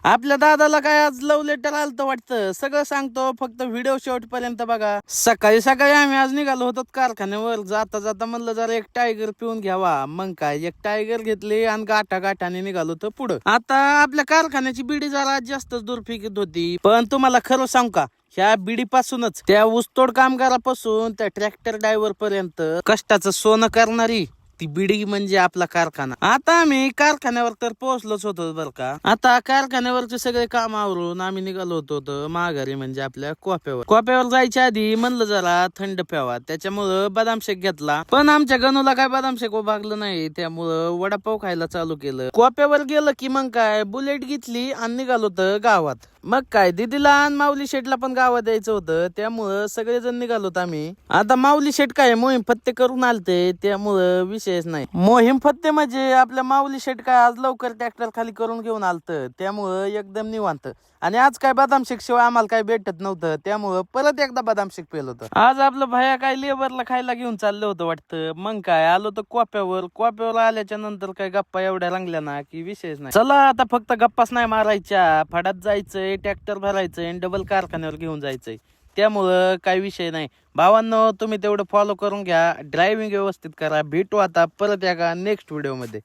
आपल्या दादाला काय आज लव लेटर आलतं वाटतं, सगळं सांगतो, फक्त व्हिडिओ शेवटपर्यंत बघा. सकाळी सकाळी आम्ही आज निघालो होतो कारखान्यावर. जाता जाता म्हणलं जरा एक टायगर पिऊन घ्यावा. मग काय एक टायगर घेतली आणि गाठा गाठाने निघालो होतो पुढं. आता आपल्या कारखान्याची बिडी जरा जास्तच दूर फिकत होती, पण तुम्हाला खरं सांगू का, ह्या बिडीपासूनच त्या ऊसतोड कामगारापासून त्या ट्रॅक्टर ड्रायव्हर पर्यंत कष्टाचं सोनं करणारी ती बिडी म्हणजे आपला कारखाना. आता आम्ही कारखान्यावर तर पोहोचलोच होतो बरं का. आता कारखान्यावरचे सगळे काम आवरून आम्ही निघालो होतो माघारी, म्हणजे आपल्या कोप्यावर जायच्या आधी म्हणलं जरा थंड प्यावा, त्याच्यामुळं बदाम शेक घेतला. पण आमच्या गणूला काय बदाम शेक भागलं नाही, त्यामुळं वडापाव खायला चालू केलं. कोप्यावर गेलं की मग काय बुलेट घेतली आणि निघालो होतं गावात. मग काय दीदीला आणि माऊली शेटला पण गावात द्यायचं होतं, त्यामुळं सगळेजण निघालोत आम्ही. आता माऊली शेट काय मोहीम फत्ते करून आलते, त्यामुळं विषयच नाही. मोहीम फत्ते म्हणजे आपल्या माऊली शेट काय आज लवकर ट्रॅक्टर खाली करून घेऊन आलतं, त्यामुळं एकदम निवांत. आणि आज काय बदाम शेक शिवाय आम्हाला काय भेटत नव्हतं, त्यामुळं परत एकदा बदाम शेक पेलं होतं. आज आपलं भैया काय लेबरला खायला घेऊन चाललं होतं वाटतं. मग काय आलो तर कोप्यावर आल्याच्या नंतर काय गप्पा एवढ्या रंगल्या ना की विषयच नाही. चला आता फक्त गप्पाच नाही मारायच्या, फडात जायचंय, ट्रॅक्टर भरायचंय आणि डबल कारखान्यावर घेऊन जायचंय. त्यामुळं काही विषय नाही भावांनो, तुम्ही तेवढं फॉलो करून घ्या, ड्रायव्हिंग व्यवस्थित करा. भेटू आता परत एका नेक्स्ट व्हिडिओ मध्ये.